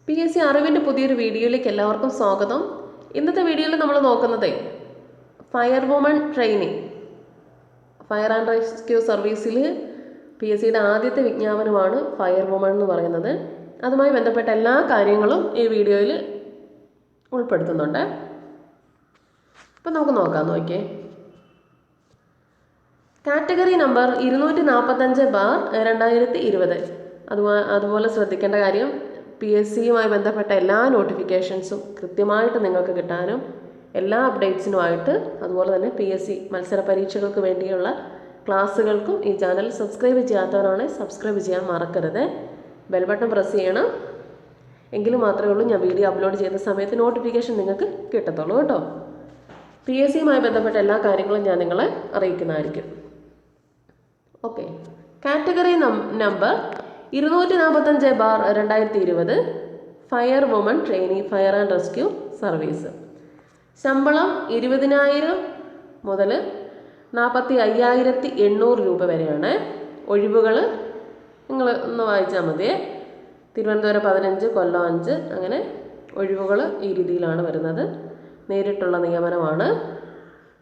PSC അറിവിൻ്റെ പുതിയൊരു വീഡിയോയിലേക്ക് എല്ലാവർക്കും സ്വാഗതം. ഇന്നത്തെ വീഡിയോയിൽ നമ്മൾ നോക്കുന്നത് fire woman training, fire and rescue സർവീസിൽ PSCയുടെ ആദ്യത്തെ വിജ്ഞാപനമാണ് ഫയർ വുമൺ എന്ന് പറയുന്നത്. അതുമായി ബന്ധപ്പെട്ട എല്ലാ കാര്യങ്ങളും ഈ വീഡിയോയിൽ ഉൾപ്പെടുത്തുന്നുണ്ട്. അപ്പം നമുക്ക് നോക്കിയേ. Category number 245/2020. അതുപോലെ ശ്രദ്ധിക്കേണ്ട കാര്യം, PSCയുമായി ബന്ധപ്പെട്ട എല്ലാ നോട്ടിഫിക്കേഷൻസും കൃത്യമായിട്ട് നിങ്ങൾക്ക് കിട്ടാനും എല്ലാ അപ്ഡേറ്റ്സിനുമായിട്ട്, അതുപോലെ തന്നെ PSC മത്സര പരീക്ഷകൾക്ക് വേണ്ടിയുള്ള ക്ലാസ്സുകൾക്കും ഈ ചാനൽ സബ്സ്ക്രൈബ് ചെയ്യാത്തവരാണെങ്കിൽ സബ്സ്ക്രൈബ് ചെയ്യാൻ മറക്കരുത്. ബെൽ ബട്ടൺ പ്രസ് ചെയ്യണം. എങ്കിലും മാത്രമേ ഉള്ളൂ ഞാൻ വീഡിയോ അപ്ലോഡ് ചെയ്യുന്ന സമയത്ത് നോട്ടിഫിക്കേഷൻ നിങ്ങൾക്ക് കിട്ടത്തുള്ളൂ കേട്ടോ. PSCയുമായി ബന്ധപ്പെട്ട എല്ലാ കാര്യങ്ങളും ഞാൻ നിങ്ങളെ അറിയിക്കുന്നതായിരിക്കും. Okay, category number 245/2020 fire woman trainee fire and rescue service. ശമ്പളം 20,000 മുതൽ 45,800 രൂപ വരെയാണ്. ഒഴിവുകൾ നിങ്ങൾ ഒന്ന് വായിച്ചാൽ മതിയേ. തിരുവനന്തപുരം 15, കൊല്ലം 5, അങ്ങനെ ഒഴിവുകൾ ഈ രീതിയിലാണ് വരുന്നത്. നേരിട്ടുള്ള നിയമനമാണ്.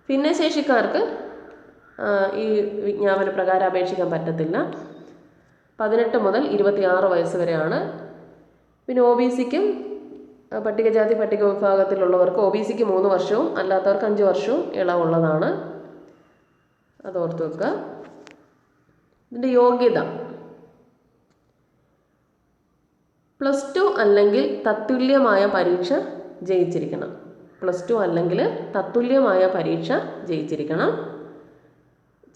ഭിന്നശേഷിക്കാർക്ക് ഈ വിജ്ഞാപന പ്രകാരം അപേക്ഷിക്കാൻ പറ്റത്തില്ല. 18 മുതൽ 26 വയസ്സ് വരെയാണ്. പിന്നെ OBCക്കും പട്ടികജാതി പട്ടിക വിഭാഗത്തിലുള്ളവർക്ക് OBCക്ക് 3 വർഷവും അല്ലാത്തവർക്ക് 5 വർഷവും ഇളവുള്ളതാണ്. അതോർത്ത് വെക്കുക. ഇതിൻ്റെ യോഗ്യത +2 അല്ലെങ്കിൽ തത്തുല്യമായ പരീക്ഷ ജയിച്ചിരിക്കണം. +2 അല്ലെങ്കിൽ തത്തുല്യമായ പരീക്ഷ ജയിച്ചിരിക്കണം.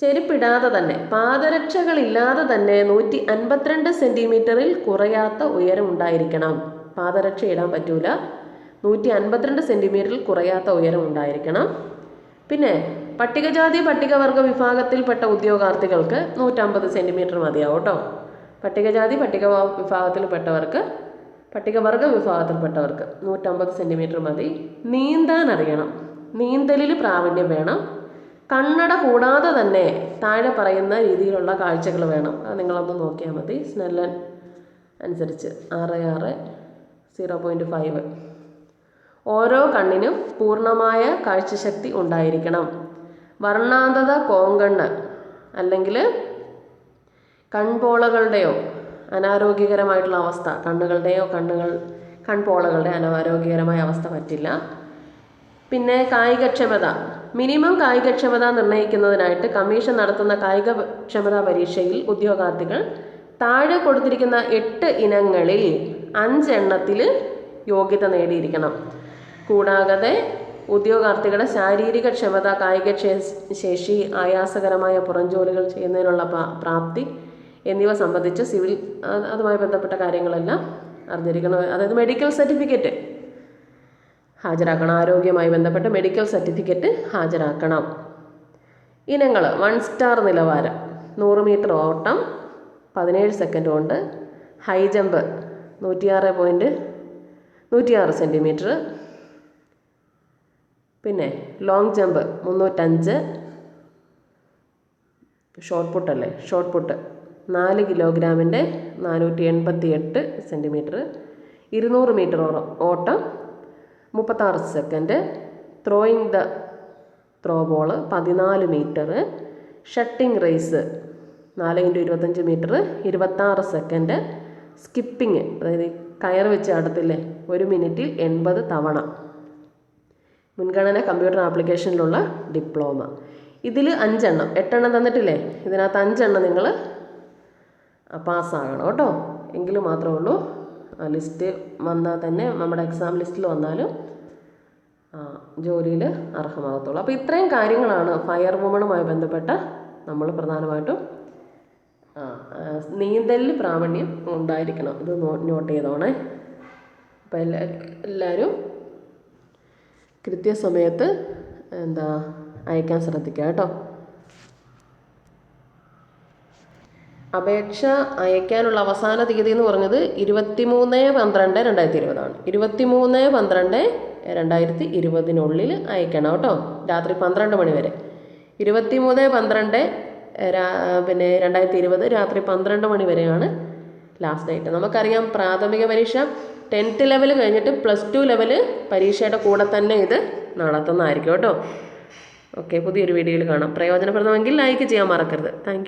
ചെരുപ്പിടാതെ തന്നെ, പാദരക്ഷകളില്ലാതെ തന്നെ 152 സെൻറ്റിമീറ്ററിൽ കുറയാത്ത ഉയരം ഉണ്ടായിരിക്കണം. പാദരക്ഷ ഇടാൻ പറ്റൂല. 152 സെൻറ്റിമീറ്ററിൽ കുറയാത്ത ഉയരം ഉണ്ടായിരിക്കണം. പിന്നെ പട്ടികജാതി പട്ടികവർഗ വിഭാഗത്തിൽപ്പെട്ട ഉദ്യോഗാർത്ഥികൾക്ക് 150 സെൻറ്റിമീറ്റർ മതിയാവും കേട്ടോ. പട്ടികജാതി പട്ടികവർഗ വിഭാഗത്തിൽപ്പെട്ടവർക്ക് 150 സെൻറ്റിമീറ്റർ മതി. നീന്താൻ അറിയണം. നീന്തലിൽ പ്രാവീണ്യം വേണം. കണ്ണട കൂടാതെ തന്നെ താഴെ പറയുന്ന രീതിയിലുള്ള കാഴ്ചകൾ വേണം. അത് നിങ്ങളൊന്ന് നോക്കിയാൽ മതി. സ്നെല്ലൻ അനുസരിച്ച് 6.0.5. ഓരോ കണ്ണിനും പൂർണ്ണമായ കാഴ്ചശക്തി ഉണ്ടായിരിക്കണം. വർണ്ണാന്തത കോങ്കണ്ണ് അല്ലെങ്കിൽ കൺപോളകളുടെയോ അനാരോഗ്യകരമായിട്ടുള്ള അവസ്ഥ, കൺപോളകളുടെ അനാരോഗ്യകരമായ അവസ്ഥ പറ്റില്ല. പിന്നെ കായികക്ഷമത, മിനിമം കായികക്ഷമത നിർണ്ണയിക്കുന്നതിനായിട്ട് കമ്മീഷൻ നടത്തുന്ന കായികക്ഷമതാ പരീക്ഷയിൽ ഉദ്യോഗാർത്ഥികൾ താഴെ കൊടുത്തിരിക്കുന്ന 8 ഇനങ്ങളിൽ 5 എണ്ണത്തിൽ യോഗ്യത നേടിയിരിക്കണം. കൂടാതെ ഉദ്യോഗാർത്ഥികളുടെ ശാരീരിക ക്ഷമത, കായിക ശേഷി, ആയാസകരമായ പുറംജോലികൾ ചെയ്യുന്നതിനുള്ള പ്രാപ്തി എന്നിവ സംബന്ധിച്ച് സിവിൽ അതുമായി ബന്ധപ്പെട്ട കാര്യങ്ങളെല്ലാം അറിഞ്ഞിരിക്കണം. അതായത് മെഡിക്കൽ സർട്ടിഫിക്കറ്റ് ഹാജരാക്കണം. ആരോഗ്യവുമായി ബന്ധപ്പെട്ട മെഡിക്കൽ സർട്ടിഫിക്കറ്റ് ഹാജരാക്കണം. ഇനങ്ങൾ: 1 സ്റ്റാർ നിലവാരം, 100 മീറ്റർ ഓട്ടം 17 സെക്കൻഡ് കൊണ്ട്, ഹൈ ജമ്പ് 106 സെൻറ്റിമീറ്റർ, പിന്നെ ലോങ് ജമ്പ് 305, ഷോർട്ട് പുട്ട് 4 കിലോഗ്രാമിൻ്റെ 488 സെൻറ്റിമീറ്റർ, 200 മീറ്റർ ഓട്ടം 36 second, throwing the throw ball 14 metre, shuttling race 4x25 metre 26 second, skipping അതായത് കയർ വെച്ച് ആടത്തില്ലേ 1 മിനിറ്റിൽ 80 തവണ, മുൻഗണന കമ്പ്യൂട്ടർ ആപ്ലിക്കേഷനിലുള്ള ഡിപ്ലോമ. ഇതിൽ 5 എണ്ണം, 8 എണ്ണം തന്നിട്ടില്ലേ, ഇതിനകത്ത് 5 എണ്ണം നിങ്ങൾ പാസ്സാകണം കേട്ടോ. എങ്കിലും മാത്രമേ ഉള്ളൂ ലിസ്റ്റ് വന്നാൽ തന്നെ, നമ്മുടെ എക്സാം ലിസ്റ്റിൽ വന്നാലും ജോലിയിൽ അർഹമാകത്തുള്ളൂ. അപ്പോൾ ഇത്രയും കാര്യങ്ങളാണ് ഫയർ വുമണുമായി ബന്ധപ്പെട്ട നമ്മൾ പ്രധാനമായിട്ടും. നീന്തലിൽ പ്രാവീണ്യം ഉണ്ടായിരിക്കണം. ഇത് നോട്ട് ചെയ്തോണേ. അപ്പോൾ എല്ലാവരും കൃത്യസമയത്ത് അയക്കാൻ ശ്രദ്ധിക്കുക കേട്ടോ. അപേക്ഷ അയക്കാനുള്ള അവസാന തീയതി എന്ന് പറഞ്ഞത് 23/12/2020 ആണ്. 23/12/2020 അയക്കണം കേട്ടോ. രാത്രി 12 മണി വരെ. 23/12/2020 രാത്രി 12 മണി വരെയാണ് ലാസ്റ്റ് ഡേറ്റ്. നമുക്കറിയാം പ്രാഥമിക പരീക്ഷ 10th ലെവൽ കഴിഞ്ഞിട്ട് +2 ലെവൽ പരീക്ഷയുടെ കൂടെ തന്നെ ഇത് നടത്തുന്നതായിരിക്കും കേട്ടോ. ഓക്കെ, പുതിയൊരു വീഡിയോയിൽ കാണാം. പ്രയോജനപ്രദമെങ്കിൽ ലൈക്ക് ചെയ്യാൻ മറക്കരുത്. താങ്ക്